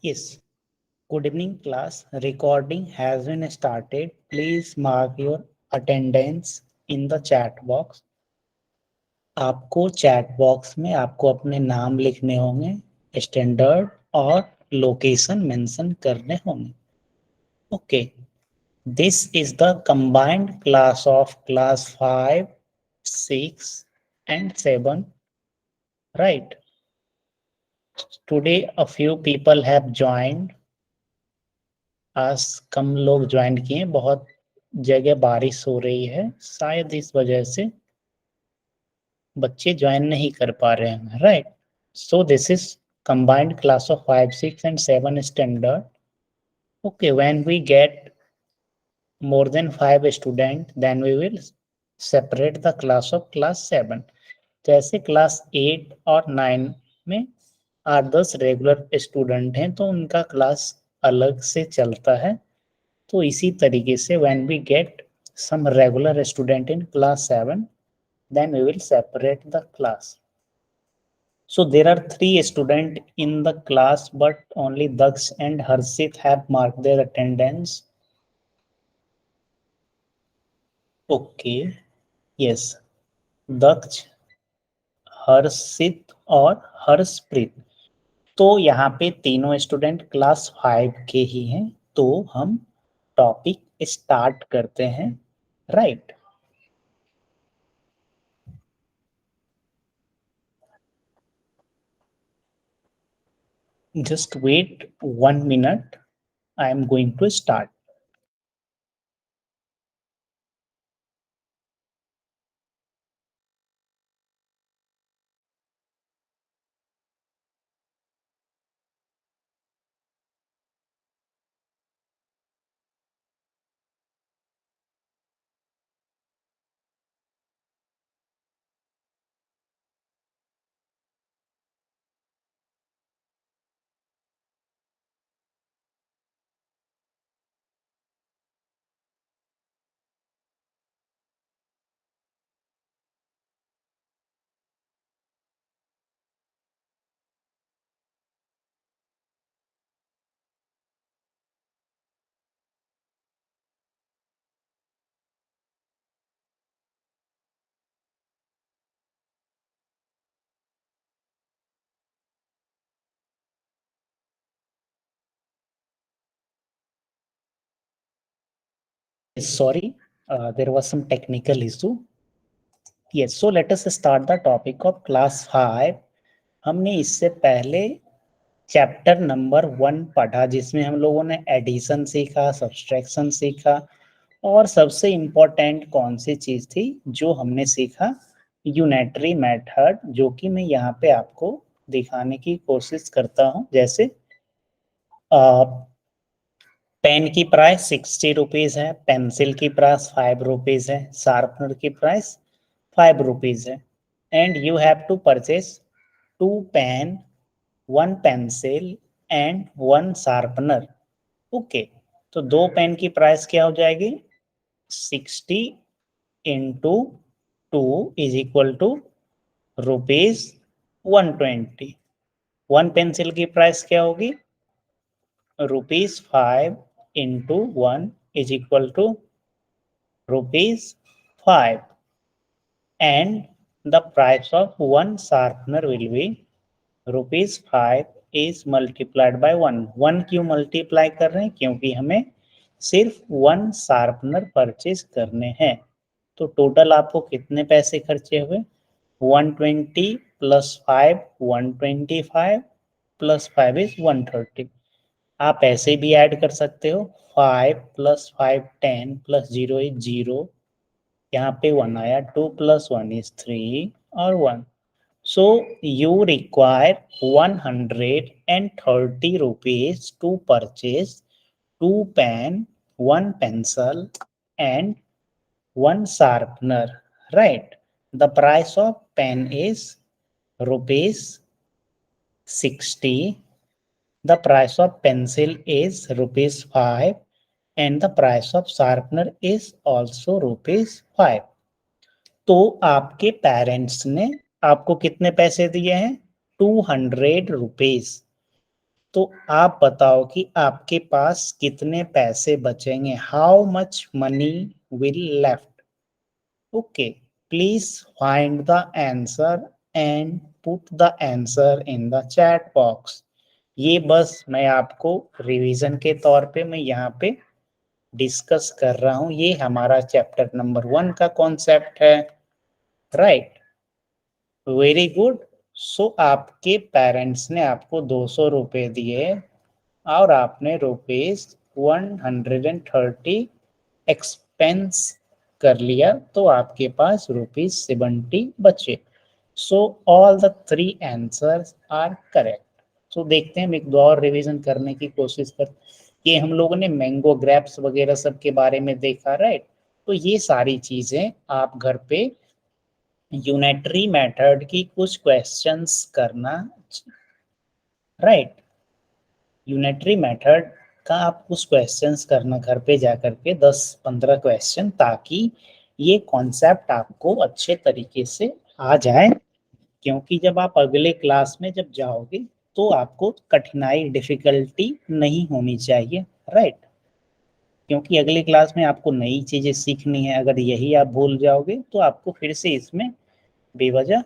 Yes. Good evening, class. Recording has been started. Please mark your attendance in the chat box. आपको chat box में आपको अपने नाम लिखने होंगे, स्टैंडर्ड और लोकेशन मेंशन करने होंगे. Okay. This is the combined class of class 5, 6 and 7. Right. Today a few people have joined. आज कम लोग ज्वाइन किए, बहुत जगह बारिश हो रही है, शायद इस वजह से बच्चे ज्वाइन नहीं कर पा रहे हैं. Right. So this is combined class of 5, 6 and 7 standard. Okay. When we get more than 5 students, then we will separate the class of class 7. जैसे क्लास 8 और 9 में 8-10 रेगुलर स्टूडेंट हैं तो उनका क्लास अलग से चलता है. तो इसी तरीके से when we get some regular student in class 7, then we will separate the class. So there are 3 students in the class, but only Daksh and Harshit have marked their attendance. Okay. Yes. Daksh, हर्षित और हर्षप्रीत. तो यहाँ पे तीनों student class 5 के ही हैं. तो हम topic start करते हैं. Right. Just wait 1 minute. I am going to start. Sorry, there was some technical issue. Yes, so let us start the topic of class 5. हमने इससे पहले चैप्टर नंबर 1 पढ़ा, जिसमें हम लोगों ने एडिशन सीखा, सब्सट्रैक्शन सीखा, और सबसे इम्पोर्टेंट कौन सी चीज थी जो हमने सीखा? यूनिटरी मेथड, जो कि मैं यहाँ पे आपको दिखाने की कोशिश करता हूँ. जैसे पेन की प्राइस 60 रुपीज है, पेंसिल की प्राइस 5 रुपीज है, शार्पनर की प्राइस 5 रुपीज है. And you have to purchase 2 pen, 1 pencil and 1 sharpener. Okay. तो 2 पेन की प्राइस क्या हो जाएगी? 60 into 2 is equal to rupees 120. 1 pencil की प्राइस क्या होगी? Rupees 5 into 1 is equal to rupees 5, and the price of one sharpener will be rupees 5 is multiplied by 1. 1 क्यों multiply कर रहे हैं? क्योंकि हमें सिर्फ 1 शार्पनर परचेज करने हैं. तो टोटल आपको कितने पैसे खर्चे हुए? 120 प्लस 5 125 प्लस 5 इज 130. आप ऐसे भी ऐड कर सकते हो. 5 प्लस 5 10 प्लस 0 इज 0. यहाँ पे 1 आया. 2 प्लस 1 इज 3 और 1. So you require 130 rupees to purchase 2 pen, 1 pencil and 1 sharpener. Right. The price of pen is rupees 60. The price of pencil is rupees 5 and the price of sharpener is also rupees 5. तो आपके parents ने आपको कितने पैसे दिए हैं? 200 rupees. तो आप बताओ कि आपके पास कितने पैसे बचेंगे, how much money will left. Okay, please find the answer and put the answer in the chat box. ये बस मैं आपको रिवीजन के तौर पे मैं यहाँ पे डिस्कस कर रहा हूँ। ये हमारा चैप्टर नंबर 1 का कॉन्सेप्ट है, राइट। Very good. सो आपके पेरेंट्स ने आपको 200 रुपये दिए और आपने रुपीज 130 एक्सपेंस कर लिया, तो आपके पास रुपीज 70 बचे। So all the 3 answers are correct. So देखते हैं, हम एक दो और रिवीजन करने की कोशिश कर। ये हम लोगों ने मैंगो ग्रेप्स वगैरह सब के बारे में देखा, राइट। तो ये सारी चीजें आप घर पे यूनिटरी मेथड की कुछ क्वेश्चंस करना, राइट। यूनिटरी मेथड का आप कुछ क्वेश्चंस करना घर पे जा करके 10-15 क्वेश्चन, ताकि ये कॉन्सेप्ट आपको अच्छे तरीके से आ जाए। क्योंकि जब आप अगले क्लास में जब जाओगे तो आपको कठिनाई डिफिकल्टी नहीं होनी चाहिए, राइट। क्योंकि अगली क्लास में आपको नई चीजें सीखनी है, अगर यही आप भूल जाओगे तो आपको फिर से इसमें बेवजह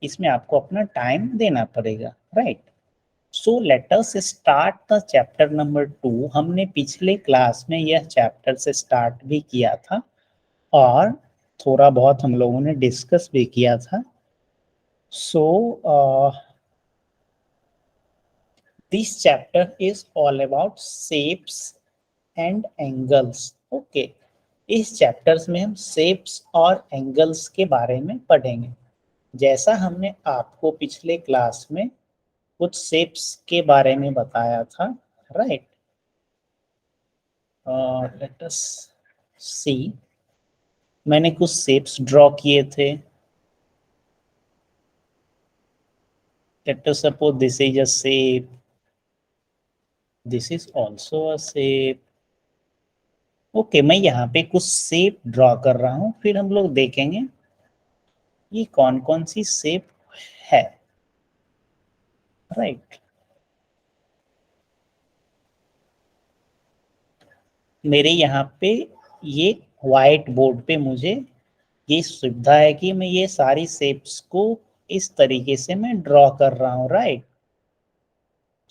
इसमें आपको अपना टाइम देना पड़ेगा, right. So let us start the chapter number 2। हमने पिछले क्लास में यह चैप्टर से स्टार्ट भी किया था और थोड़ा बहुत हम लोगों ने डिस्कस भी किया था। So this chapter is all about shapes and angles. Okay, इस चैप्टर्स में हम शेप्स और एंगल्स के बारे में पढ़ेंगे। जैसा हमने आपको पिछले क्लास में कुछ शेप्स के बारे में बताया था, राइट। लेट अस सी, मैंने कुछ शेप्स ड्रॉ किए थे। Late us suppose this is a shape, this is also a shape. Okay, मैं यहाँ पे कुछ शेप ड्रॉ कर रहा हूँ, फिर हम लोग देखेंगे ये कौन कौन सी शेप है, राइट। मेरे यहाँ पे ये व्हाइट बोर्ड पे मुझे ये सुविधा है कि मैं ये सारी शेप्स को इस तरीके से मैं ड्रॉ कर रहा हूँ, right.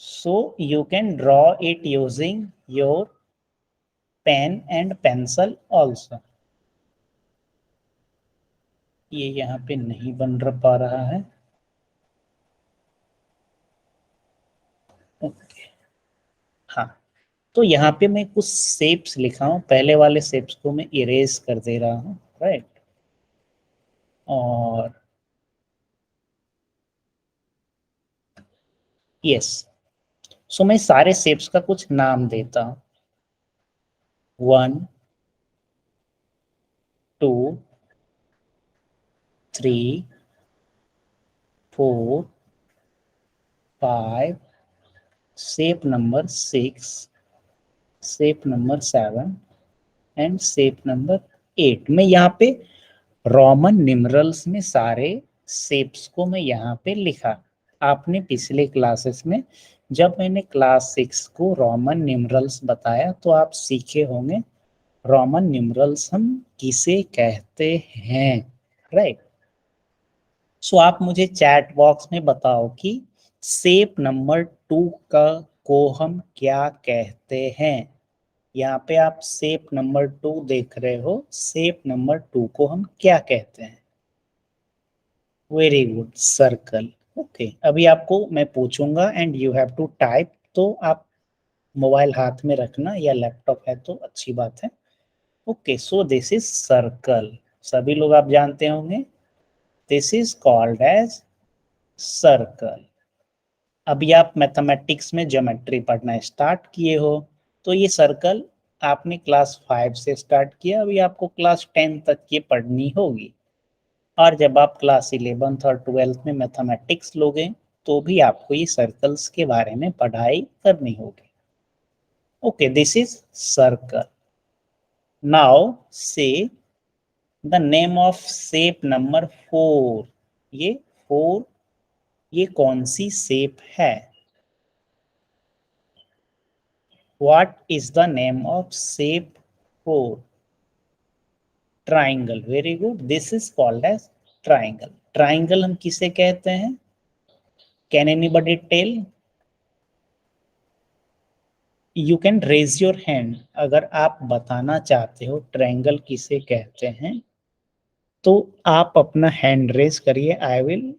So you can draw it using your pen and pencil also. ये यहाँ पे नहीं बन पा रहा है, ओके। हाँ, तो यहाँ पे मैं कुछ शेप्स लिखा हूँ, पहले वाले शेप्स को मैं इरेज कर दे रहा हूँ, राइट। और यस, सो मैं सारे शेप्स का कुछ नाम देता हूँ। 1, 2, 3, 4, 5, shape number 6, shape number 7 and shape number 8। मैं यहाँ पे रोमन न्यूमरल्स में सारे शेप्स को मैं यहाँ पे लिखा। आपने पिछले क्लासेस में जब मैंने क्लास 6 को रोमन न्यूमरल्स बताया तो आप सीखे होंगे रोमन न्यूमरल्स हम किसे कहते हैं, राइट। सो आप मुझे चैट बॉक्स में बताओ कि शेप नंबर 2 का को हम क्या कहते हैं। यहाँ पे आप शेप नंबर 2 देख रहे हो, शेप नंबर 2 को हम क्या कहते हैं। Very good, circle. ओके, अभी आपको मैं पूछूंगा and you have to type, तो आप मोबाइल हाथ में रखना या लैपटॉप है तो अच्छी बात है। Okay, so this is circle, सभी लोग आप जानते होंगे, this is called as circle. अभी आप मैथमेटिक्स में ज्योमेट्री पढ़ना स्टार्ट किए हो, तो ये सर्कल आपने क्लास 5 से स्टार्ट किया, अभी आपको क्लास 10 तक ये पढ़नी होगी। और जब आप क्लास 11th और 12th में मैथमेटिक्स लोगे तो भी आपको ये सर्कल्स के बारे में पढ़ाई करनी होगी। Okay, this is circle. Now say the name of shape number 4। ये 4, ये कौन सी शेप है। What is the name of shape for triangle? Very good. This is called as triangle. Triangle हम किसे कहते हैं? Can anybody tell? You can raise your hand. अगर आप बताना चाहते हो ट्रायंगल किसे कहते हैं तो आप अपना हैंड रेज करिए. I will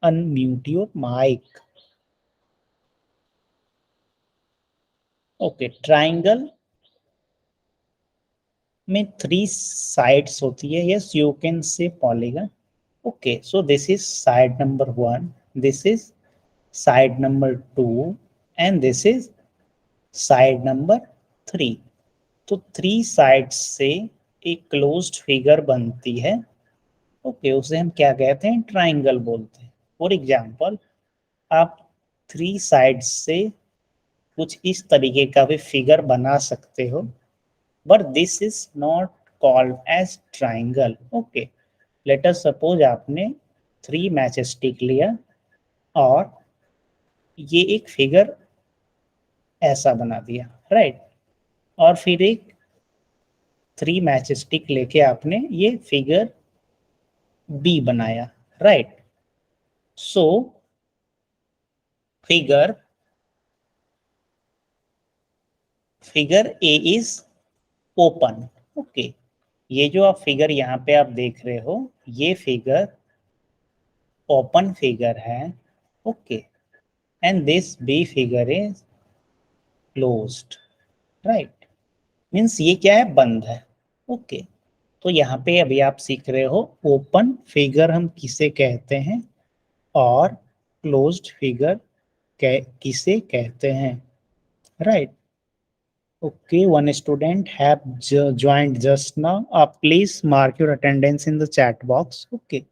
unmute your mic. Okay, triangle में 3 साइड्स होती है. Yes, you can say polygon. Okay, so this is side number 1, this is side number 2 and this is side number 3. तो 3 साइड्स से एक closed figure बनती है. Okay, उसे हम क्या कहते हैं? ट्राइंगल बोलते हैं. फॉर एग्जाम्पल, आप 3 साइड्स से कुछ इस तरीके का भी फिगर बना सकते हो, but this is not called as triangle. Okay, let us suppose आपने 3 मैच स्टिक लिया और ये एक फिगर ऐसा बना दिया, राइट. और फिर एक 3 मैच स्टिक लेके आपने ये फिगर बी बनाया, right. So figure A is open. Okay, ये जो आप फिगर यहाँ पे आप देख रहे हो, ये फिगर ओपन फिगर है. Okay, and this B figure is closed, right. Means ये क्या है? बंद है. ओके, तो यहाँ पे अभी आप सीख रहे हो ओपन फिगर हम किसे कहते हैं और क्लोज्ड फिगर किसे कहते हैं, right. Okay, one student have joined just now. Please mark your attendance in the chat box. Okay,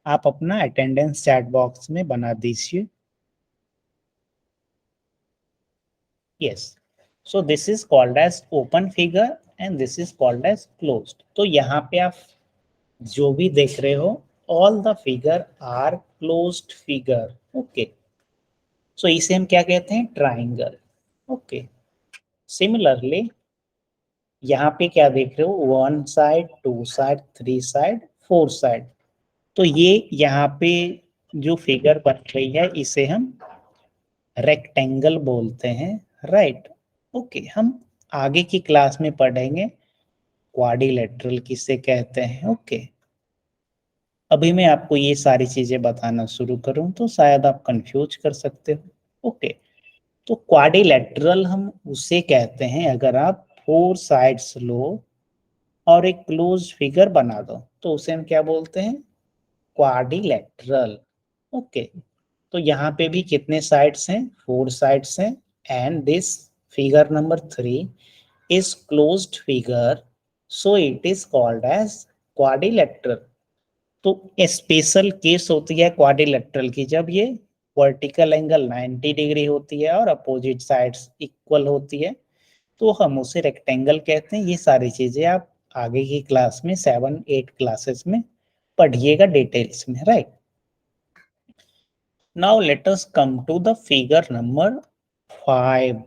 आप अपना attendance chat box में बना दीजिए. Yes. So this is called as open figure and this is called as closed. तो यहाँ पे आप जो भी देख रहे हो, all the figure are closed figure. Okay. So इसे हम क्या कहते हैं? Triangle. Okay. Similarly, यहाँ पे क्या देख रहे हो? 1 साइड, 2 साइड, 3 साइड, 4 साइड. तो ये यहाँ पे जो फिगर बन रही है इसे हम रेक्टेंगल बोलते हैं, राइट. ओके, हम आगे की क्लास में पढ़ेंगे क्वाड्रिलेटरल किसे कहते हैं. ओके, अभी मैं आपको ये सारी चीजें बताना शुरू करूं तो शायद आप कंफ्यूज कर सकते हो. ओके, तो क्वाड्रिलेटरल हम उसे कहते हैं अगर आप 4 साइड्स लो और एक क्लोज फिगर बना दो तो उसे हम क्या बोलते हैं? क्वाड्रिलेटरल. ओके, तो यहाँ पे भी कितने साइड्स हैं? 4 साइड्स हैं. And this figure number 3 is closed figure, so it is called as quadrilateral. तो स्पेशल केस होती है क्वाड्रिलेटरल की जब ये वर्टिकल एंगल 90 डिग्री होती है और अपोजिट साइड्स इक्वल होती है, तो हम उसे रेक्टेंगल कहते हैं. ये सारी चीजें आप आगे की क्लास में 7-8 क्लासेस में पढ़िएगा डिटेल्स में, right. Now let us come to the figure number 5.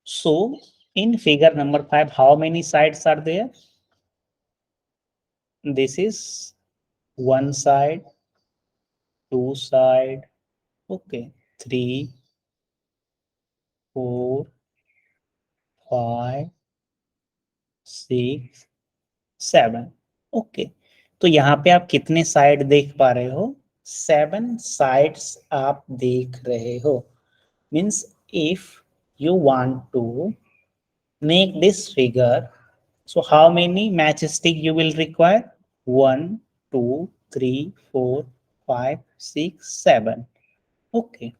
So in figure number 5, how many sides are there? This is 1 side, 2 side, okay, 3, 4, 5, 6, 7. Okay, तो यहाँ पे आप कितने साइड देख पा रहे हो? 7 साइड्स आप देख रहे हो. Means if you want to make this figure, so how many matchstick you will require? 1, 2, 3, 4, 5, 6, 7. Okay,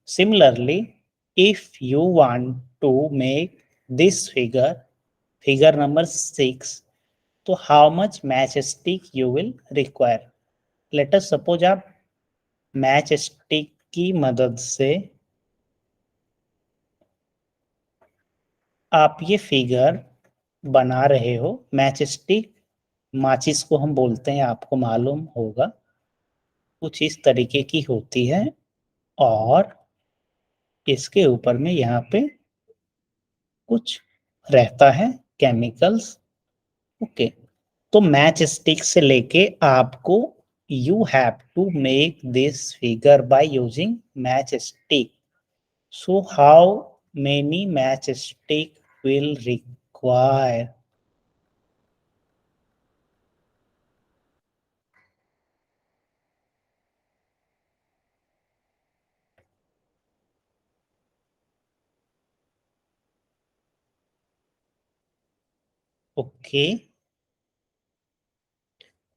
similarly, if you want to make this figure number 6, so how much matchstick you will require? Let us suppose आप matchstick की मदद से आप ये figure बना रहे हो, match stick माचिस को हम बोलते हैं, आपको मालूम होगा, कुछ इस तरीके की होती है और इसके ऊपर में यहाँ पे कुछ रहता है केमिकल्स। ओके, तो मैच स्टिक से लेके आपको you have to make this figure by using match stick. So how many match stick will require? Okay.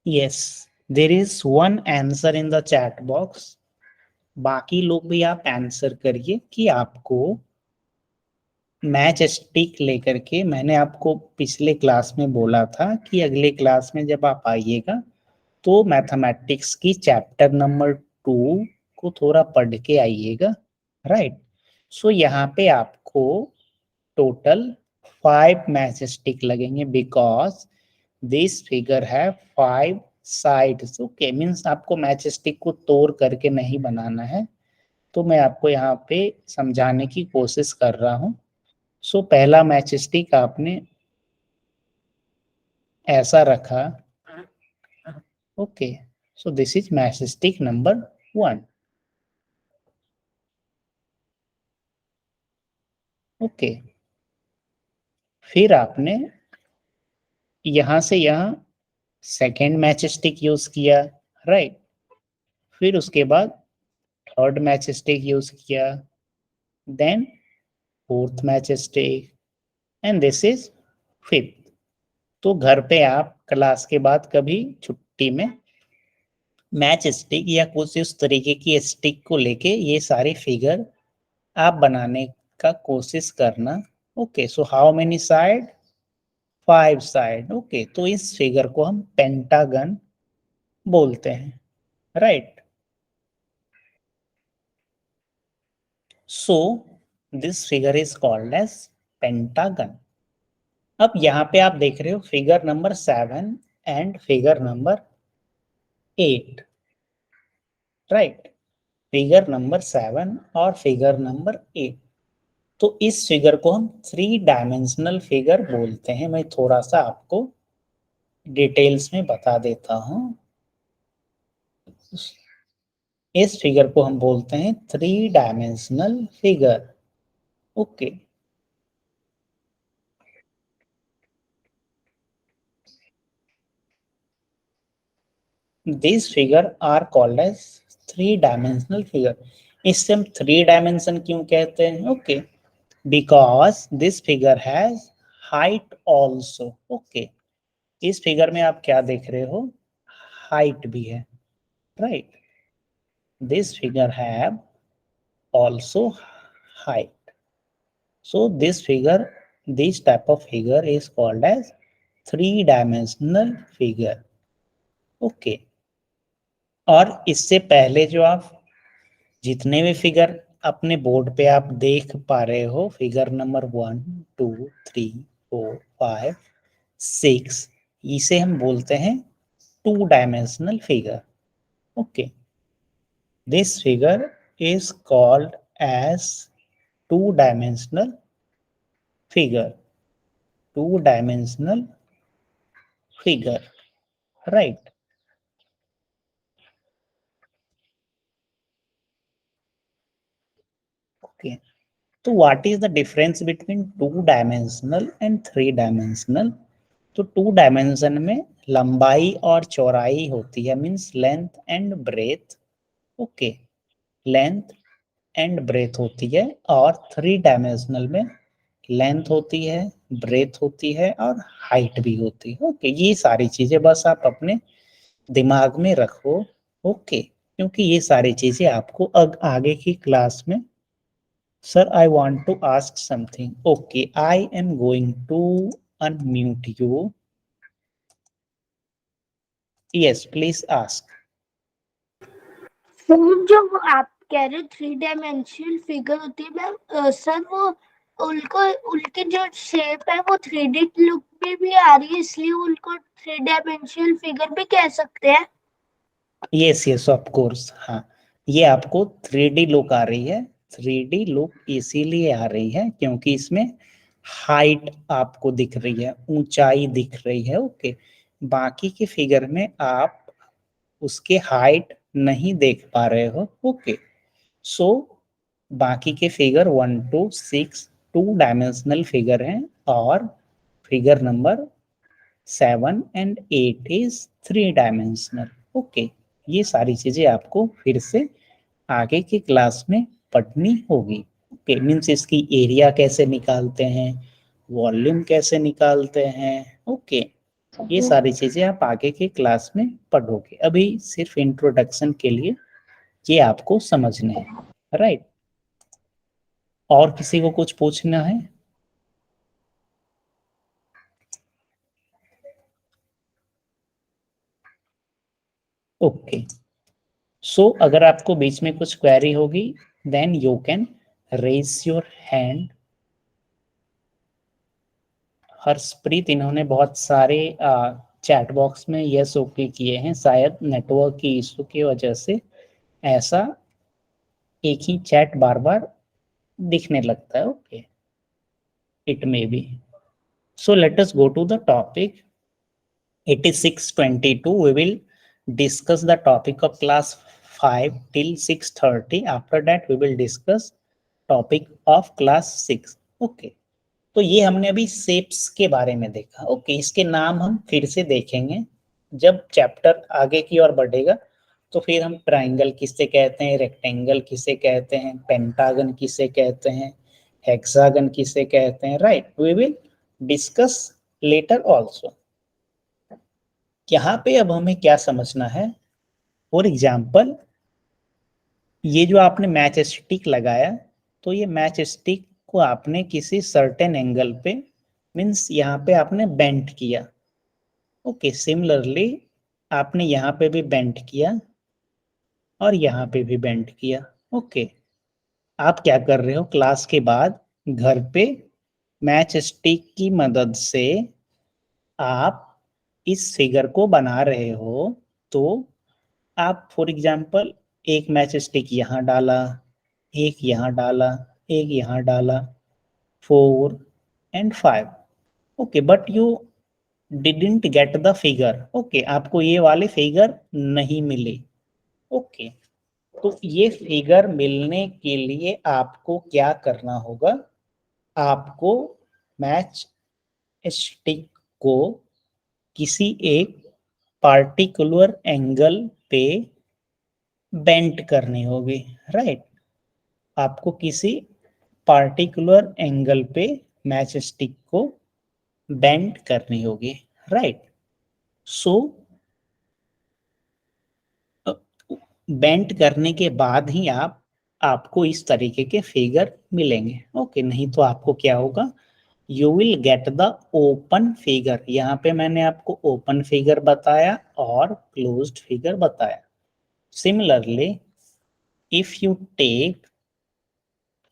Yes, there is one answer in the chat box. बाकी लोग भी आप answer करिए कि आपको मैच स्टिक लेकर के, मैंने आपको पिछले क्लास में बोला था कि अगले क्लास में जब आप आइएगा तो मैथमेटिक्स की चैप्टर नंबर 2 को थोड़ा पढ़ के आइएगा, राइट। सो यहाँ पे आपको टोटल 5 मैच स्टिक लगेंगे बिकॉज दिस फिगर है 5 साइड्स। ओके, मीन्स आपको मैच स्टिक को तोड़ करके नहीं बनाना है, तो मैं आपको यहाँ पे समझाने की कोशिश कर रहा हूँ। सो पहला मैच स्टिक आपने ऐसा रखा। Okay, so this is match stick number 1। Okay, फिर आपने यहां से यहां सेकेंड मैच स्टिक यूज किया, राइट। फिर उसके बाद थर्ड मैच स्टिक यूज किया, then fourth match stick, and this is fifth. तो घर पे आप क्लास के बाद कभी छुट्टी में मैच स्टिक या कुछ इस तरीके की स्टिक को लेके ये सारे फिगर आप बनाने का कोशिश करना। Okay, so how many side? 5 side. Okay, तो इस फिगर को हम पेंटागन बोलते हैं, right. So this figure is called as pentagon. अब यहाँ पे आप देख रहे हो figure number 7 and figure number 8, right. Figure number 7 और फिगर नंबर 8, तो इस फिगर को हम 3 डायमेंशनल फिगर बोलते हैं। मैं थोड़ा सा आपको डिटेल्स में बता देता हूं। इस फिगर को हम बोलते हैं 3 dimensional figure. Okay, this figure are called as 3 dimensional figure. इससे हम 3 डायमेंशन क्यों कहते हैं? Okay, because this figure has height also. Okay, इस फिगर में आप क्या देख रहे हो? हाइट भी है, right. This figure have also height. So this type of figure is called as 3 dimensional figure. Okay. और इससे पहले जो आप जितने भी फिगर अपने बोर्ड पे आप देख पा रहे हो, फिगर नंबर 1, 2, 3, 4, 5, 6, इसे हम बोलते हैं 2 dimensional figure. Okay, this figure is called as 2 dimensional figure, 2 dimensional figure, right? Okay, so what is the difference between 2 dimensional and 3 dimensional? तो 2 डायमेंशन में लंबाई और चौड़ाई होती है, means length and breadth. Okay, length and breadth होती है। और 3 डायमेंशनल में लेंथ होती है, ब्रेथ होती है और हाइट भी होती है। ओके, ये सारी चीजें बस आप अपने दिमाग में रखो। ओके, क्योंकि ये सारी चीजें आपको आगे की क्लास में। Sir, I want to ask something. Okay, I am going to unmute you. Yes, please ask. Sir, जो वो आप कह रहे 3 डायमेंशनल फिगर होती है मैम, सर वो उनको उनके जो शेप है वो 3D लुक पे भी आ रही है, इसलिए उनको थ्री डायमेंशनल फिगर भी कह सकते हैं। यस यस ऑफ कोर्स, हाँ, ये आपको 3D लुक आ रही है। 3D लुक इसीलिए आ रही है क्योंकि इसमें हाइट आपको दिख रही है, ऊंचाई दिख रही है। ओके, बाकी के फिगर में आप उसके हाइट नहीं देख पा रहे हो। ओके, सो बाकी के figure 1 to 6 two dimensional figure हैं और figure number 7 and 8 is 3 dimensional. Okay, ये सारी चीजें आपको फिर से आगे की क्लास में पढ़नी होगी। ओके, मीन्स इसकी एरिया कैसे निकालते हैं, वॉल्यूम कैसे निकालते हैं। ओके, ये सारी चीजें आप आगे की क्लास में पढ़ोगे। अभी सिर्फ इंट्रोडक्शन के लिए ये आपको समझने हैं, राइट। और किसी को कुछ पूछना है? ओके, सो अगर आपको बीच में कुछ क्वेरी होगी then you can raise your hand. Harshpreet, इन्होंने बहुत सारे चैट बॉक्स में यस ओके किए हैं, शायद नेटवर्क की इशू की वजह से ऐसा एक ही चैट बार बार दिखने लगता है। Okay, it may be. So let us go to the topic. It is 6:22. We will discuss the topic of class 5 till 6:30. After that, we will discuss topic of class 6. Okay. तो ये हमने अभी shapes के बारे में देखा। Okay, इसके नाम हम फिर से देखेंगे जब चैप्टर आगे की ओर बढ़ेगा। तो फिर हम ट्राइंगल किसे कहते हैं, रेक्टेंगल किसे कहते हैं, पेंटागन किसे कहते हैं, हेक्सागन किसे कहते हैं, right, we will discuss later also. यहाँ पे अब हमें क्या समझना है, फॉर एग्जाम्पल ये जो आपने मैच स्टिक लगाया, तो ये मैच स्टिक को आपने किसी सर्टेन एंगल पे, मीन्स यहाँ पे आपने बेंट किया। ओके, सिमिलरली आपने यहाँ पे भी बेंट किया और यहाँ पे भी बेंट किया। ओके, आप क्या कर रहे हो, क्लास के बाद घर पे मैच स्टिक की मदद से आप इस फिगर को बना रहे हो। तो आप फॉर एग्जाम्पल एक मैच स्टिक यहाँ डाला, एक यहाँ डाला, एक यहाँ डाला, 4 and 5। Okay, but you didn't get the figure. Okay, आपको ये वाले फिगर नहीं मिले। ओके, तो ये फिगर मिलने के लिए आपको क्या करना होगा, आपको मैच स्टिक को किसी एक पार्टिकुलर एंगल पे बेंट करनी होगी, राइट। आपको किसी पार्टिकुलर एंगल पे मैच स्टिक को बेंट करनी होगी, राइट। सो बेंट करने के बाद ही आपको इस तरीके के फिगर मिलेंगे। ओके, नहीं तो आपको क्या होगा, you will get the open figure. यहाँ पे मैंने आपको ओपन फिगर बताया और क्लोज्ड फिगर बताया। Similarly if you take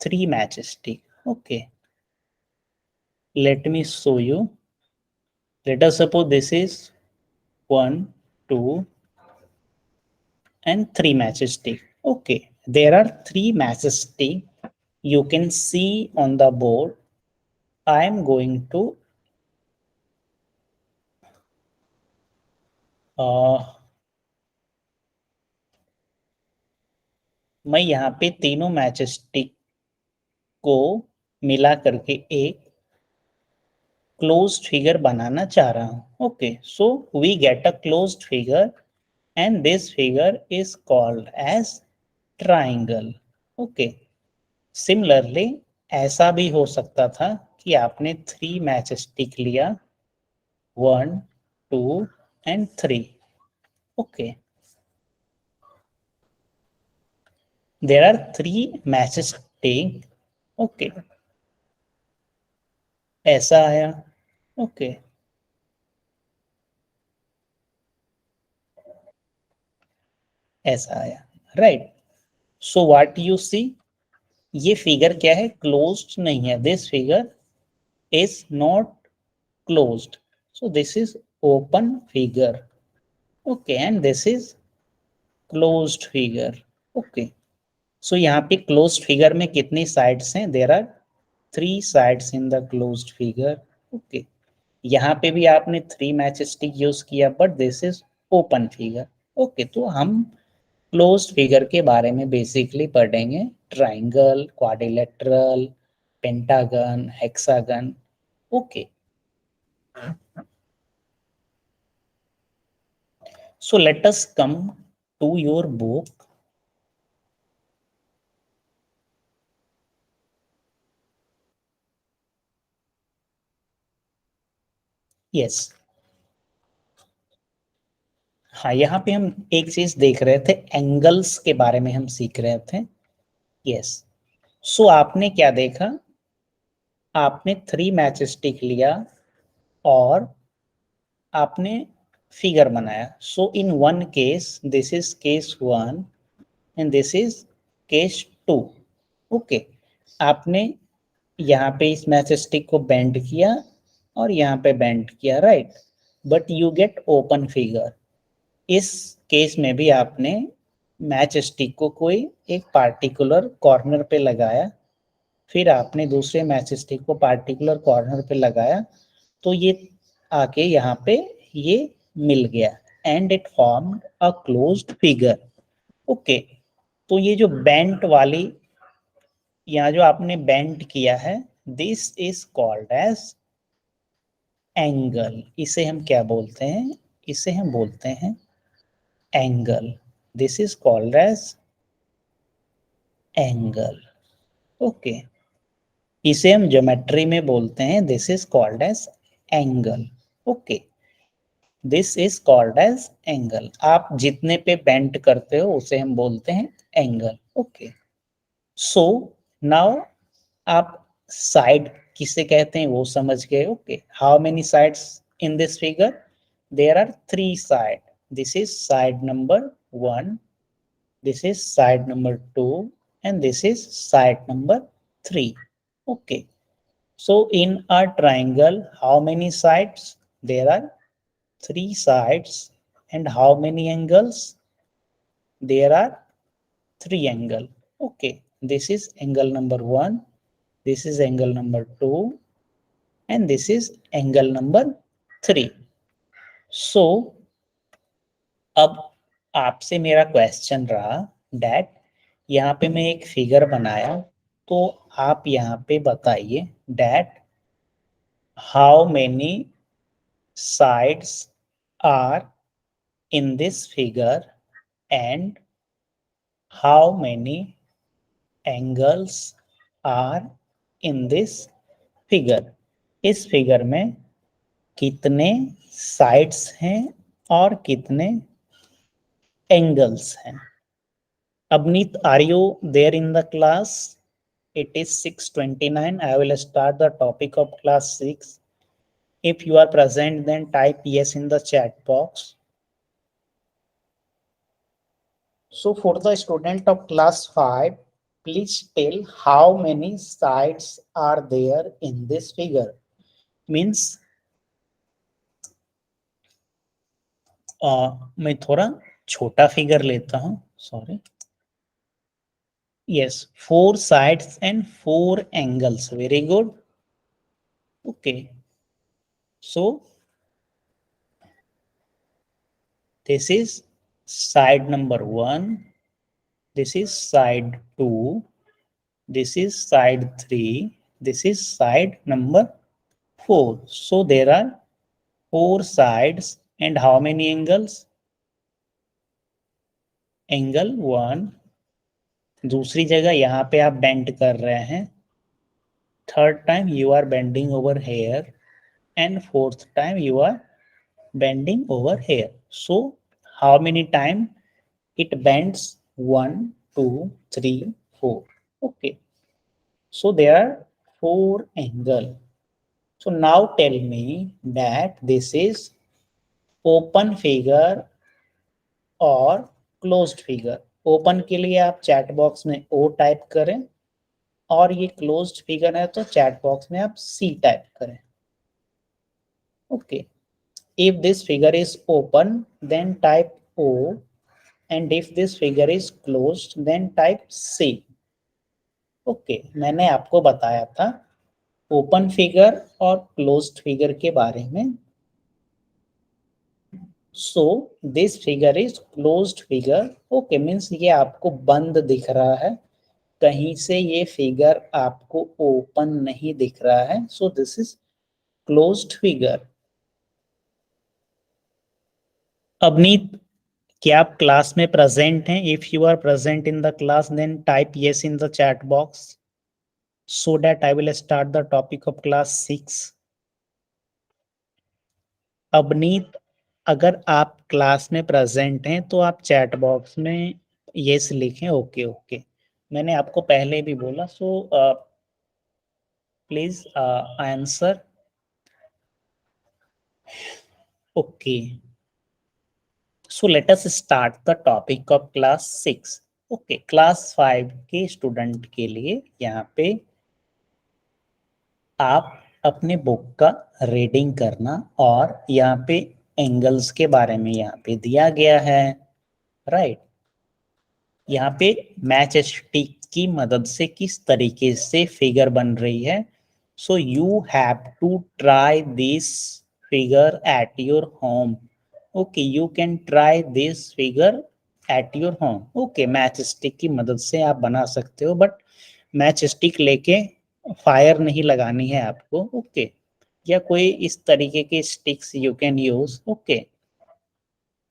3 match stick, okay, let me show you. Let us suppose this is 1 2 and 3 match stick. Okay, there are 3 match stick. You can see on the board. I am going to मैं यहाँ पे तीनों match stick को मिला करके एक closed figure बनाना चाह रहा हूँ। Okay, so we get a closed figure and this figure is called as triangle. Okay, similarly ऐसा भी हो सकता था कि आपने 3 मैच स्टिक लिया, 1 2 and 3। okay, there are 3 match stick। okay, ऐसा आया। ओके, ऐसा आया, right. So what you see, ये फिगर क्या है, क्लोज्ड नहीं है। This figure is not closed. So this is open figure. Okay, and this is closed figure. Okay. So यहाँ पे closed figure में कितनी sides हैं? There are 3 sides in the closed figure. Okay. यहाँ पे भी आपने 3 matchstick यूज किया, but this is open figure. Okay, तो हम क्लोज्ड फिगर के बारे में बेसिकली पढ़ेंगे triangle, quadrilateral, pentagon, hexagon. Okay, so let us come to your book. Yes. हाँ, यहाँ पे हम एक चीज देख रहे थे, एंगल्स के बारे में हम सीख रहे थे. यस. सो आपने क्या देखा? आपने 3 मैचस्टिक लिया और आपने फिगर बनाया. So in one case, this is case 1 and this is case 2. Okay, आपने यहाँ पे इस मैचस्टिक को बेंड किया और यहाँ पे बेंड किया, right, but you get open figure. इस केस में भी आपने मैच स्टिक को कोई एक पार्टिकुलर कॉर्नर पे लगाया, फिर आपने दूसरे मैच स्टिक को पार्टिकुलर कॉर्नर पे लगाया, तो ये आके यहाँ पे ये मिल गया and it formed a closed figure. Okay, तो ये जो बेंट वाली, यहाँ जो आपने बेंट किया है, this is called as angle. इसे हम क्या बोलते हैं? इसे हम बोलते हैं angle. This is called as angle. Okay, इसे हम ज्योमेट्री में बोलते हैं, this is called as angle. Okay, this is called as angle. आप जितने पे बेंड करते हो उसे हम बोलते हैं एंगल. ओके, सो नाउ आप साइड किसे कहते हैं वो समझ गए. Okay, how many sides in this figure? There are 3 side. This is side number 1, this is side number 2, and this is side number 3. Okay, so in a triangle, how many sides? There are 3 sides. And how many angles? There are 3 angles. Okay, this is angle number 1, this is angle number 2, and this is angle number 3. So अब आपसे मेरा question रहा that, यहाँ पे मैं एक figure बनाया, तो आप यहाँ पे बताइए that how many sides are in this figure and how many angles are in this figure. इस फिगर में कितने साइड्स हैं और कितने एंगल्स हैं. Abneet, are you there in the class? It is 6:29. I will start the topic of class 6. If you are present, then type yes in the chat box. So for the student of class 5, please tell how many sides are there in this figure. Means मैं थोड़ा छोटा figure लेता हूँ, sorry. Yes, 4 sides and 4 angles. Very good. Okay. So this is side number 1, this is side 2, this is side 3, this is side number 4. So there are 4 sides and how many angles? Angle 1. दूसरी जगह यहाँ पे आप bend कर रहे हैं, third time you are bending over here, and fourth time you are bending over here. So how many time it bends? 1, 2, 3, 4. Okay, so there are 4 angle. So now tell me that this is open figure और closed figure. Open के लिए आप chat box में O type करें और ये closed figure है तो चैट बॉक्स में आप C टाइप करें. Okay. If this figure is open, then type O, and if this figure is closed, then type C. Okay, मैंने आपको बताया था ओपन फिगर और क्लोज्ड फिगर के बारे में. So this figure is closed figure. Okay, means ये आपको बंद दिख रहा है, कहीं से ये फिगर आपको ओपन नहीं दिख रहा है. So this is closed figure. Avneet, क्या आप क्लास में प्रेजेंट हैं? If you are present in the class then type yes in the chat box so that I will start the topic of class 6. Avneet, अगर आप क्लास में present हैं तो आप चैट बॉक्स में यस लिखें. ओके ओके, मैंने आपको पहले भी बोला. So please answer. Okay, so let us start the topic of class 6. Okay, class 5 के स्टूडेंट के लिए यहाँ पे आप अपने बुक का रीडिंग करना, और यहाँ पे एंगल्स के बारे में यहाँ पे दिया गया है, राइट. यहाँ पे मैच स्टिक की मदद से किस तरीके से फिगर बन रही है. So you have to try this figure at your home. Okay, you can try this figure at your home. Okay, match stick की मदद से आप बना सकते हो, बट मैच स्टिक लेके फायर नहीं लगानी है आपको. ओके, या कोई इस तरीके के sticks you can use. Okay,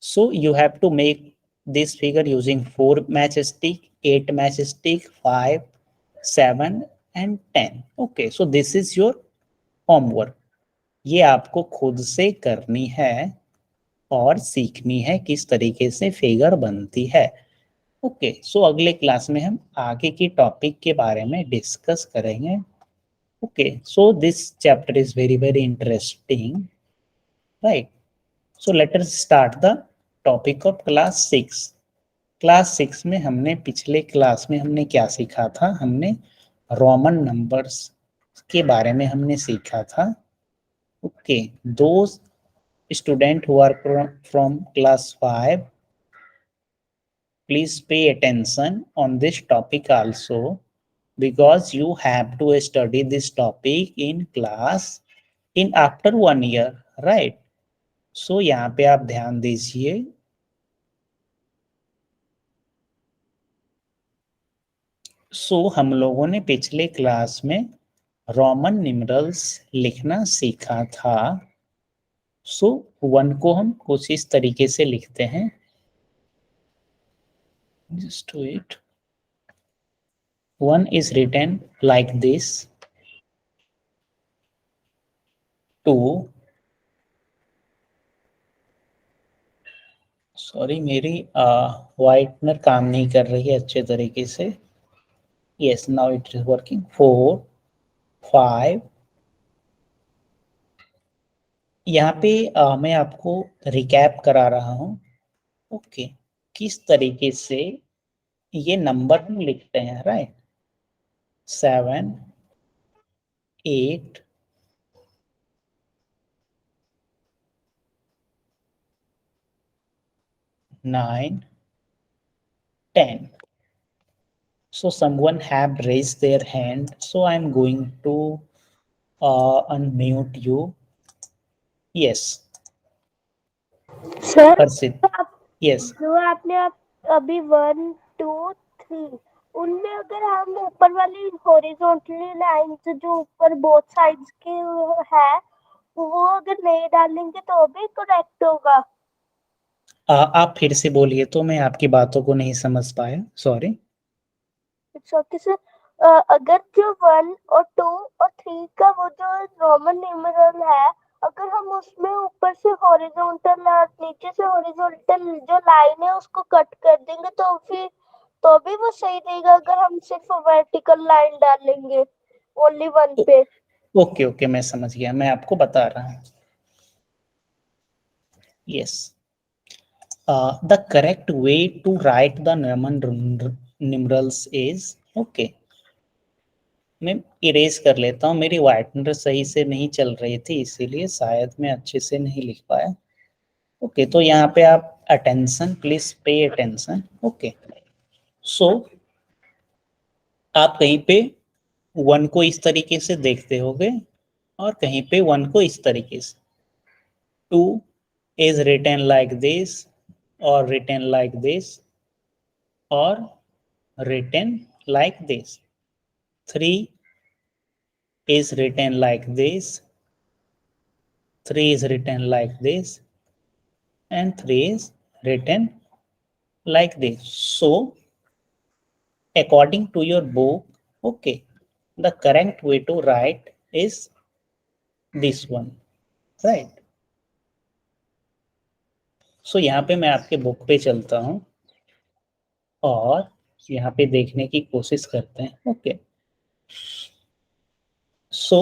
so you have to make this figure using 4 match stick, 8 match stick, 5, 7 and 10. Okay, so this is your homework. ये आपको खुद से करनी है और सीखनी है किस तरीके से फिगर बनती है. ओके, सो अगले क्लास में हम आगे की टॉपिक के बारे में डिस्कस करेंगे. Okay, so this chapter is very very interesting, right. So let us start the topic of class 6. Class 6 में हमने पिछले क्लास में हमने क्या सीखा था? हमने रोमन नंबर्स के बारे में हमने सीखा था. ओके, दो student who are from class 5, please pay attention on this topic also, because you have to study this topic in class in after 1 year, right. So यहाँ पे आप ध्यान दीजिए. सो हम लोगों ने पिछले क्लास में रोमन न्यूमरल्स लिखना सीखा था. सो 1 को हम कुछ इस तरीके से लिखते हैं. Just do it. 1 is written like this. 2, sorry मेरी व्हाइटनर काम नहीं कर रही है अच्छे तरीके से. Yes, now it is working. 4, 5. यहाँ पे मैं आपको रिकैप करा रहा हूँ. ओके, किस तरीके से ये नंबर हम लिखते हैं, right. 7, 8, 9, 10. So someone have raised their hand, so I'm going to unmute you. Yes, sir, Harshit. Yes. जो आपने अभी 1, 2, 3 उनमें अगर हम ऊपर वाली हॉरिजॉन्टली लाइंस जो ऊपर बोथ साइड्स के है वो अगर नहीं डालेंगे तो भी करेक्ट होगा. आप फिर से बोलिए, तो मैं आपकी बातों को नहीं समझ पाया, सॉरी. ओके सर, अगर जो 1 और 2 और 3 का वो जो रोमन न्यूमेरल है, अगर हम उसमें ऊपर से हॉरिजॉन्टल और नीचे से हॉरिजॉन्टल जो लाइन है उसको कट कर देंगे तो फिर तो भी वो सही रहेगा अगर हम सिर्फ वर्टिकल लाइन डालेंगे ओनली 1 पे. ओके ओके, मैं समझ गया, मैं आपको बता रहा हूँ. Yes, the correct way to write the Roman numerals is, okay, मैं इरेज कर लेता हूँ, मेरी व्हाइटनर सही से नहीं चल रही थी इसीलिए शायद मैं अच्छे से नहीं लिख पाया। ओके, तो यहाँ पे आप attention, please pay attention. Okay, so आप कहीं पे 1 को इस तरीके से देखते होगे और कहीं पे 1 को इस तरीके से। 2 is written like this or written like this or written like this. 3 is written like this, 3 is written like this, and 3 is written like this. So according to your book, okay, the correct way to write is this one, right? So यहाँ पे मैं आपके book पे चलता हूँ और यहाँ पे देखने की कोशिश करते हैं। Okay, so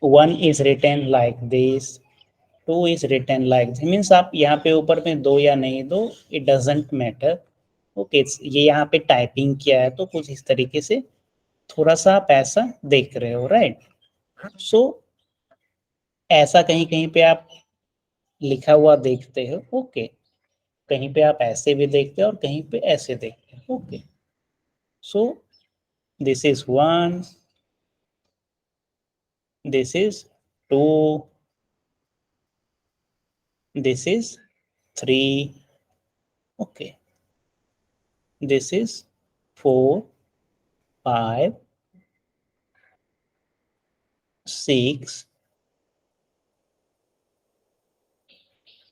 1 is written like this, 2 is written like this, means आप यहाँ पे ऊपर में दो या नहीं दो, इट डजेंट मैटर। ओके, ये यहाँ पे टाइपिंग किया है तो कुछ इस तरीके से थोड़ा सा आप ऐसा देख रहे हो, राइट? सो ऐसा कहीं कहीं पे आप लिखा हुआ देखते हो। ओके, कहीं पे आप ऐसे भी देखते हो और कहीं पे ऐसे देखते हो। Okay, so this is 1, this is 2, this is 3, okay, this is 4, 5, 6,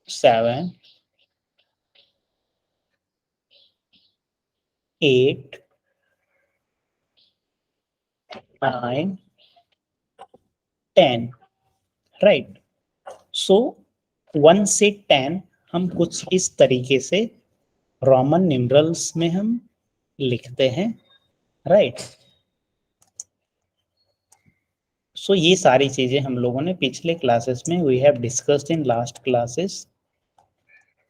7, 8, 9, 10, right? सो 1 से 10 हम कुछ इस तरीके से रोमन न्यूमरल्स में हम लिखते हैं, राइट? सो ये सारी चीजें हम लोगों ने पिछले क्लासेस में we have discussed in last classes.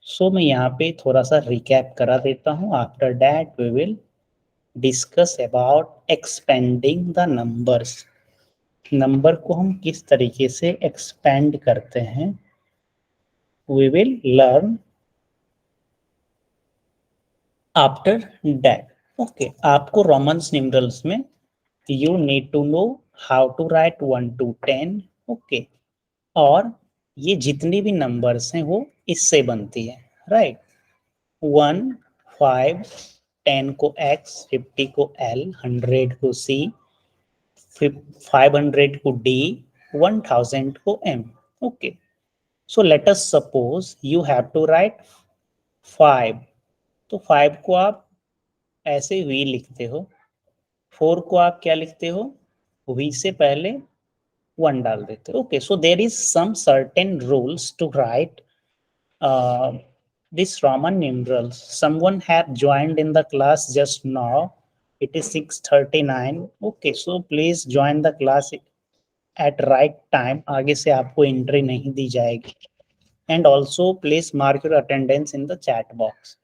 So मैं यहाँ पे थोड़ा सा रिकैप करा देता हूँ। After that we will discuss about expanding the numbers. Number को हम किस तरीके से एक्सपेंड करते हैं, we will learn after that. Okay, आपको रोमन्स न्यूमरल्स में you need to know how to write 1 to 10। Okay, और ये जितनी भी नंबर्स हैं वो इससे बनती है, राइट? 1, 5, 10 को x, 50 को l, 100 को c, 500 को d, 1000 को m। Okay, so let us suppose you have to write 5, तो 5 को आप ऐसे v लिखते हो, 4 को आप क्या लिखते हो, v से पहले 1 डाल देते हो। Okay, so there is some certain rules to write this Roman numerals. Someone have joined in the class just now. It is 6:39. Okay, so please join the class at right time. आगे से आपको entry नहीं दी जाएगी। And also please mark your attendance in the chat box.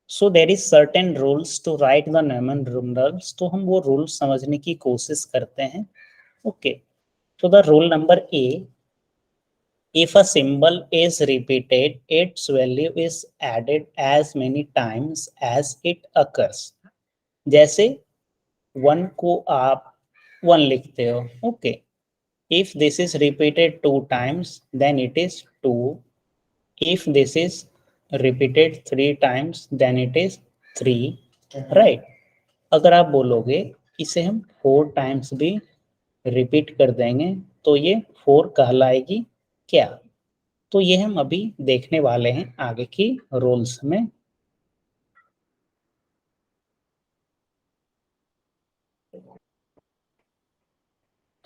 So there is certain rules to write the Roman numerals. तो हम वो rules समझने की कोशिश करते हैं। Okay, so the rule number A. If a symbol is repeated, its value is added as many times as it occurs. जैसे 1 को आप 1 लिखते हो, okay, if this is repeated 2 times then it is 2, if this is repeated 3 times then it is 3, right? अगर आप बोलोगे इसे हम 4 times भी रिपीट कर देंगे तो ये 4 कहलाएगी क्या? तो ये हम अभी देखने वाले हैं आगे की रूल्स में।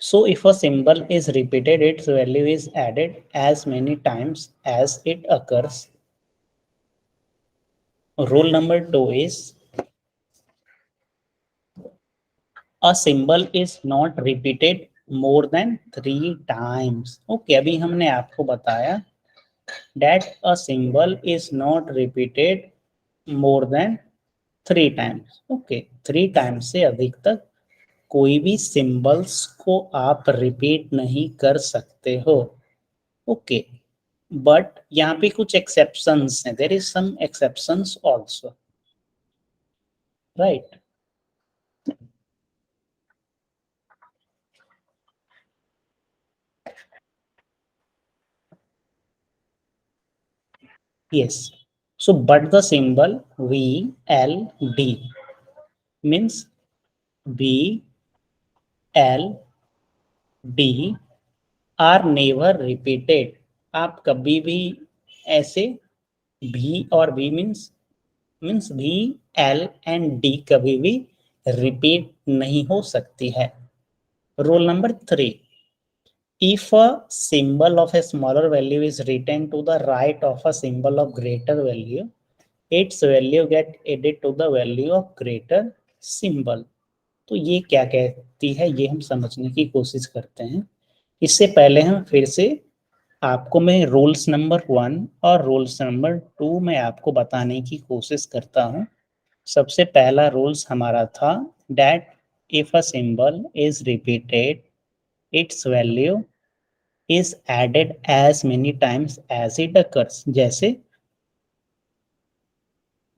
So if a symbol is repeated, its value is added as many times as it occurs. Rule number 2 is a symbol is not repeated more than 3 times. Okay, अभी हमने आपको बताया that a symbol is not repeated more than 3 times. Okay, 3 times से अधिक तक कोई भी symbols को आप रिपीट नहीं कर सकते हो. ओके, बट यहाँ पे कुछ एक्सेप्शंस हैं. There is some exceptions also, right. Yes. So, but the symbol VLD means VLD are never repeated. आप कभी भी ऐसे V और V means V, L and D कभी भी रिपीट नहीं हो सकती है. Roll number 3. If a symbol of a smaller value is written to the right of a symbol of greater value, its value get added to the value of greater symbol. तो ये क्या कहती है, ये हम समझने की कोशिश करते हैं. इससे पहले हम फिर से आपको मैं रूल्स नंबर 1 और रूल्स नंबर 2 में आपको बताने की कोशिश करता हूँ. सबसे पहला रूल्स हमारा था that if a symbol is repeated, its value is added as many times as it occurs. जैसे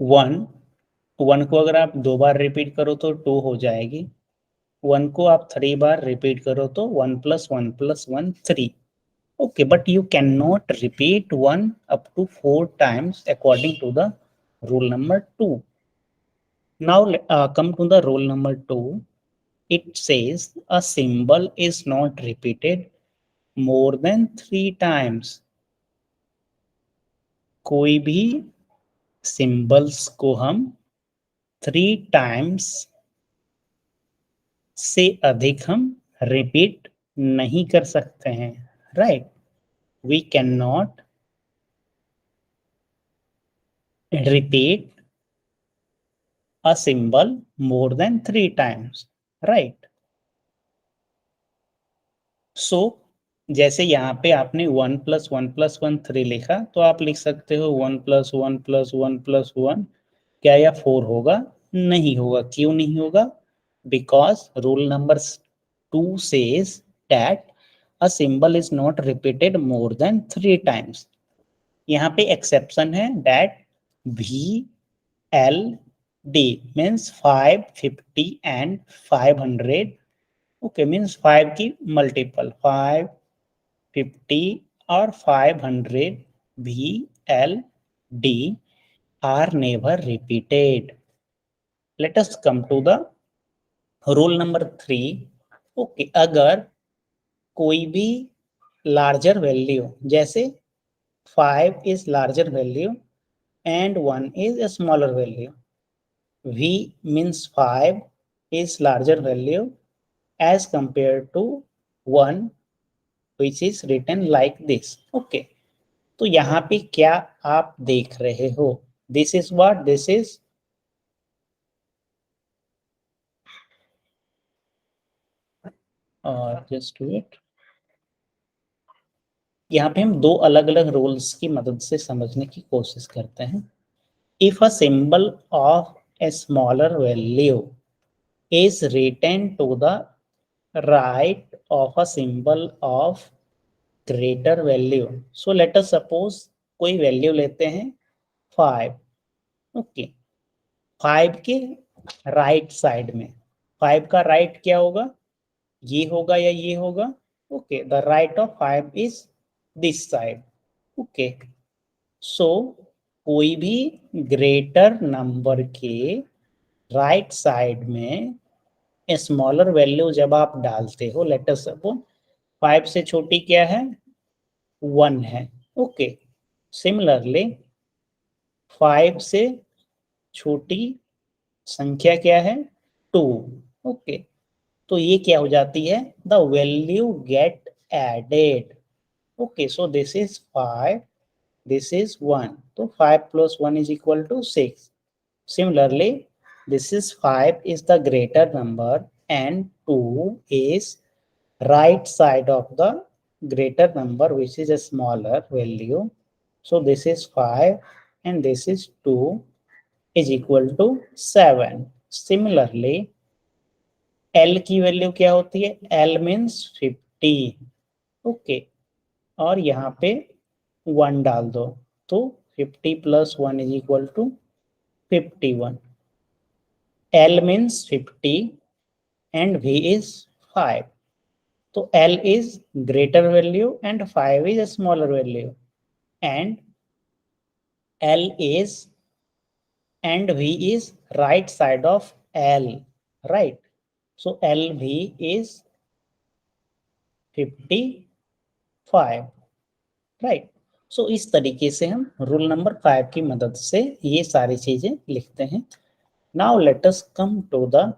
1 को अगर आप 2 बार रिपीट करो तो 2 हो जाएगी. 1 को आप 3 बार रिपीट करो तो 1 + 1 + 1 3. Okay, but you cannot repeat 1 up to 4 times according to the rule number 2. Now come to the rule number 2. It says a symbol is not repeated more than 3 times. कोई भी सिंबल्स को हम 3 times से अधिक हम repeat नहीं कर सकते हैं, right. We can not repeat a symbol more than 3 times, right. So जैसे यहाँ पे आपने 1 + 1 + 1 3 लिखा, तो आप लिख सकते हो 1 + 1 + 1 + 1. क्या यह 4 होगा? नहीं होगा. क्यों नहीं होगा? Because rule number 2 says that a symbol is not repeated more than 3 times. यहाँ पे exception है that VLD means 5, 50 and 500. Okay, means 5 की multiple 5, 50 और 500 VLD are never repeated. Let us come to the rule number 3. Okay, अगर कोई भी larger value, जैसे 5 is larger value and 1 is a smaller value, V means 5 is larger value as compared to 1 which is written like this. Okay, तो यहाँ पे क्या आप देख रहे हो? This is what this is. Just wait. यहाँ पे हम 2 अलग अलग रूल्स की मदद से समझने की कोशिश करते हैं. If a symbol of a smaller value is written to the right of a symbol of greater value, so let us suppose कोई वैल्यू लेते हैं 5. ओके, 5 के राइट साइड में, 5 का राइट क्या होगा? ये होगा या ये होगा? Okay, the right of 5 is this side. Okay, so कोई भी ग्रेटर नंबर के राइट साइड में स्मॉलर वैल्यू जब आप डालते हो, लेट अस सपोज 5 से छोटी क्या है? 1 है. ओके, सिमिलरली 5 से छोटी संख्या क्या है? 2. ओके, तो ये क्या हो जाती है? The value get added. Okay, so this is 5, this is 1. So 5 plus 1 is equal to 6. Similarly, this is 5 is the greater number and 2 is right side of the greater number which is a smaller value. So this is 5 and this is 2 is equal to 7. Similarly, L की value क्या होती है, L means 50, okay, और यहाँ पे 1 डाल दो, तो 50 plus 1 is equal to 51. L means 50 and V is 5. So L is greater value and 5 is a smaller value. And L is and V is right side of L, right? So LV is 55, right? सो इस तरीके से हम rule number 5 की मदद से ये सारी चीजें लिखते हैं. Now let us come to the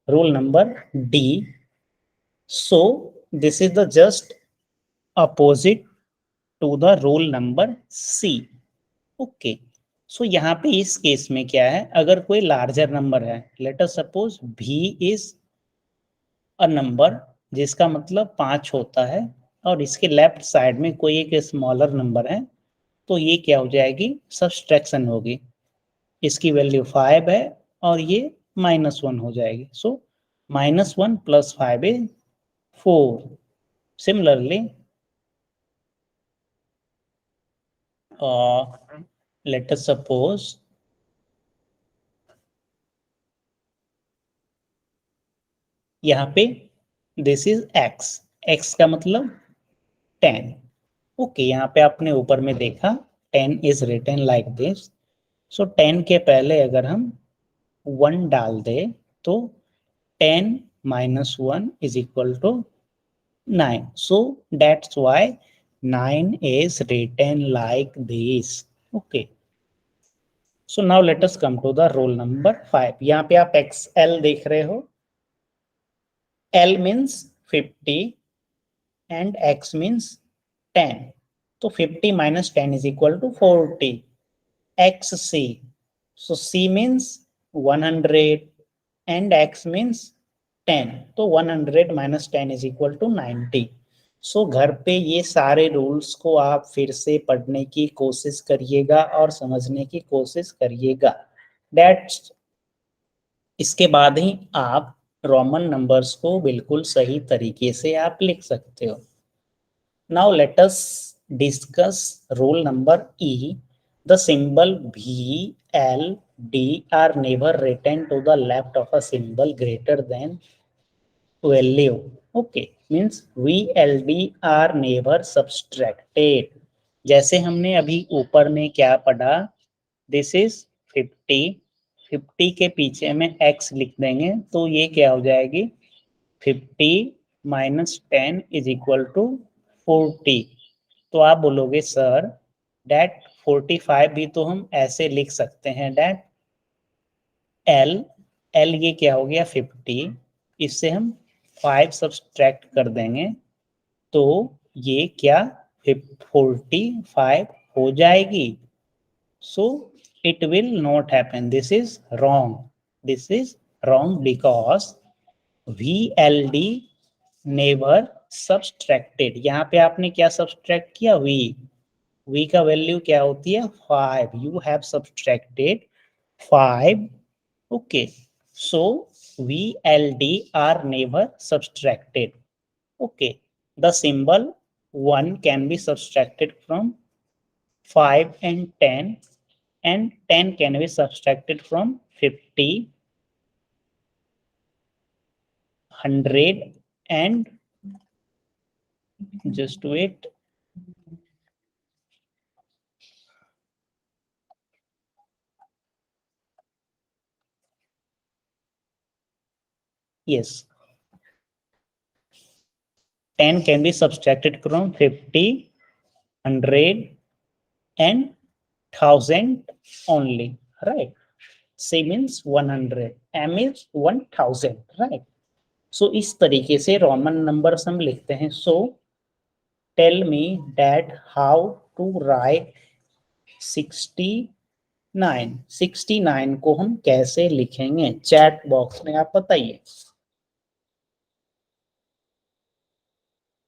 rule number D. So this is the just opposite to the rule number C. Okay, so यहाँ पे इस केस में क्या है, अगर कोई लार्जर नंबर है, let us suppose V is a number जिसका मतलब 5 होता है और इसके लेफ्ट साइड में कोई एक स्मॉलर नंबर है, तो ये क्या हो जाएगी, सब्सट्रैक्शन होगी. इसकी वैल्यू 5 है और ये -1 हो जाएगी. सो -1 + 5 is 4. Similarly, let us suppose यहाँ पे दिस इज x, x का मतलब 10. ओके, यहाँ पे आपने ऊपर में देखा 10 इज रिटन लाइक दिस. सो 10 के पहले अगर हम 1 डाल दे तो 10 - 1 is equal to 9. So that's why 9 is written like this. Okay. So now let us come to the rule number 5. यहाँ पे आप XL देख रहे हो. L means 50 and X means 10. So 50 minus 10 is equal to 40. XC. So C means 100 and X means 10. तो 100 minus 10 is equal to 90. सो घर पे ये सारे रूल्स को आप फिर से पढ़ने की कोशिश करिएगा और समझने की कोशिश करिएगा. दैट्स, इसके बाद ही आप रोमन नंबर्स को बिल्कुल सही तरीके से आप लिख सकते हो. Now let us discuss rule number E. The symbol V, L, D are never written to the left of a symbol greater than value. Okay, means V, L, D are never subtracted. जैसे हमने अभी ऊपर में क्या पढ़ा, this is 50, 50 के पीछे में x लिख देंगे तो ये क्या हो जाएगी, 50 - 10 इज इक्वल टू 40. तो आप बोलोगे सर डैट 45 भी तो हम ऐसे लिख सकते हैं, डैट L, L ये क्या हो गया 50, इससे हम 5 सब्सट्रैक्ट कर देंगे तो ये क्या 45 हो जाएगी. सो it will not happen. This is wrong. This is wrong because VLD never subtracted. यहाँ पे आपने क्या सब्सट्रैक्ट किया, V का वैल्यू क्या होती है 5. You have subtracted 5. Okay, so VLD are never subtracted. Okay, the symbol 1 can be subtracted from 5 and 10, and 10 can be subtracted from 50, 100 and just wait. Yes, 10 can be subtracted from 50, 100 and 1000 only, right? C means 100, M is 1000, right? So इस तरीके से Roman numbers हम लिखते हैं. So tell me that how to write 69 को हम कैसे लिखेंगे, चैट बॉक्स में आप बताइए.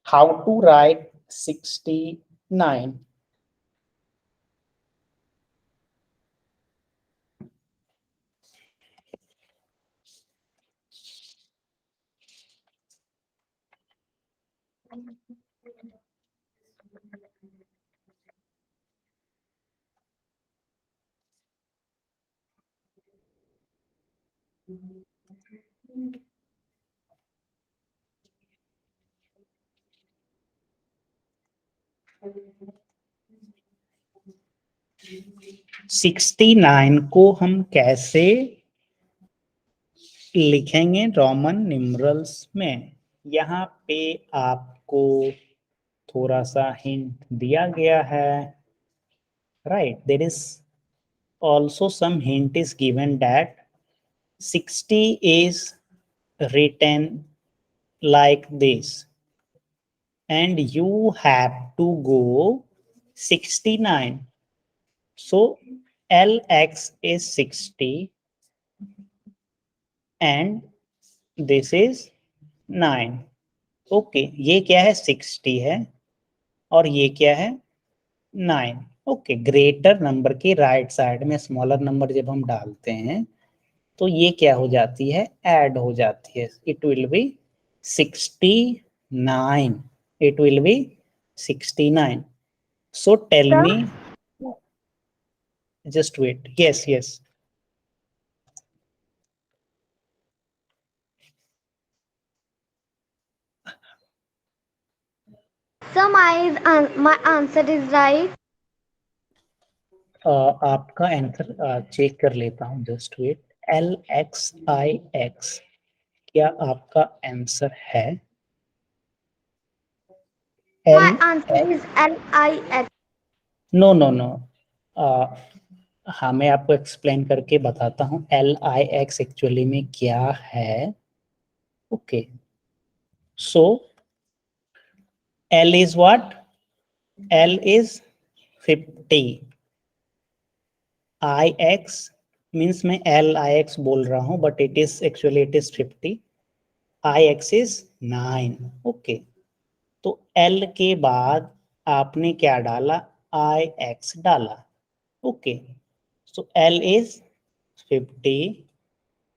How to right 69. 69 को हम कैसे लिखेंगे रोमन न्यूमरल्स में? यहाँ पे आपको थोड़ा सा हिंट दिया गया है, right? There is also some hint is given that 60 is written like this, and you have to go 69. So LX is 60 and this is 9. Okay ये क्या है 60 है और ये क्या है 9. ओके ग्रेटर नंबर के राइट साइड में स्मॉलर नंबर जब हम डालते हैं तो ये क्या हो जाती है ऐड हो जाती है. It will be 69. It will be 69. So tell me, just wait. Yes yes. So my answer is right. आपका आंसर चेक कर लेता हूँ, जस्ट वेट. LXIX क्या आपका आंसर है? My answer is LIX. No no no. हाँ मैं आपको एक्सप्लेन करके बताता हूँ LIX एक्चुअली में क्या है. Okay so L is what? L is 50. IX means मैं LIX बोल रहा हूँ but it is actually it is 50. IX is 9. Okay तो L के बाद आपने क्या डाला? IX डाला. Okay so L is 50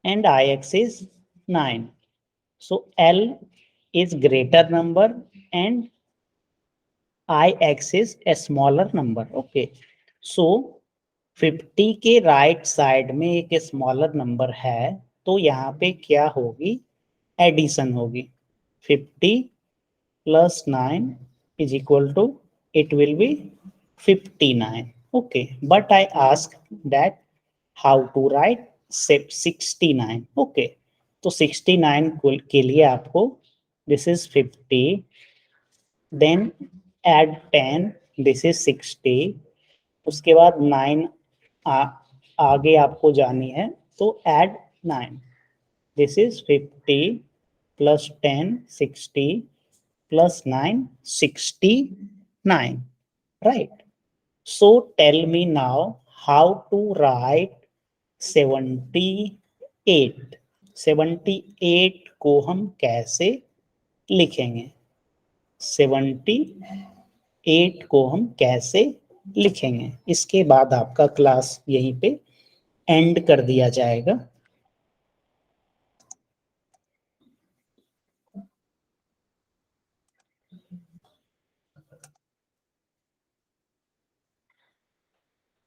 and IX is 9. So L is greater number and IX is a smaller number. Okay. So 50 के right side में एक स्मॉलर नंबर है तो यहाँ पे क्या होगी? एडिशन होगी. 50 plus 9 is equal to, it will be 59. Okay, but I ask that how to write 69. Okay, तो 69 के लिए आपको this is 50, then add 10, this is 60, उसके बाद 9 आगे आपको जानी है तो add 9, this is 50 plus 10 60 plus 9 69, right? So tell me now how to write 78. 78 को हम कैसे लिखेंगे? 78 को हम कैसे लिखेंगे? इसके बाद आपका क्लास यहीं पे एंड कर दिया जाएगा.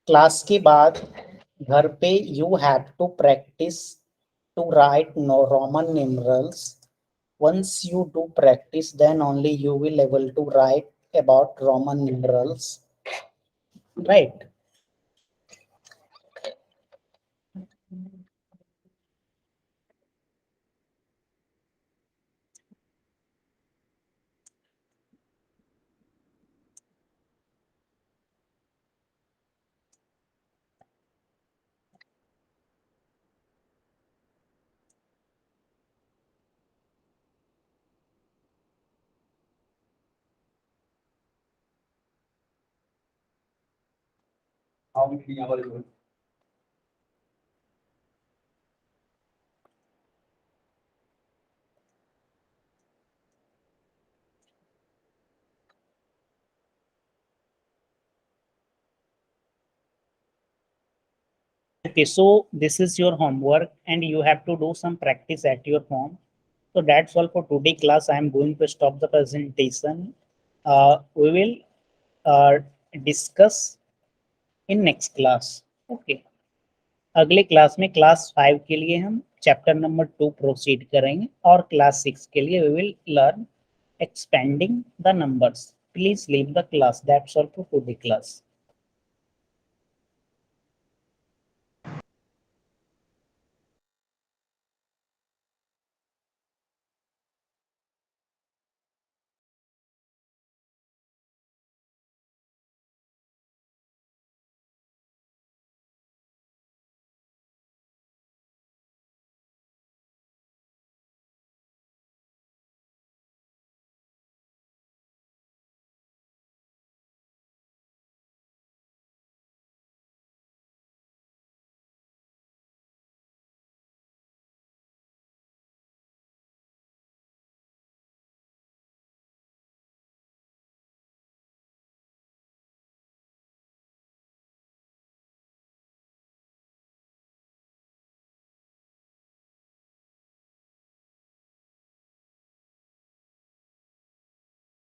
क्लास के बाद घर पे you have to practice to write Roman numerals. Once you do practice, then only you will able to write about Roman numerals, right? Okay, so this is your homework and you have to do some practice at your home. So that's all for today class. I am going to stop the presentation. We will discuss in next class. Okay. अगले class में class 5 के लिए हम chapter number 2 proceed करेंगे और class 6 के लिए we will learn expanding the numbers. Please leave the class. That's all for the class.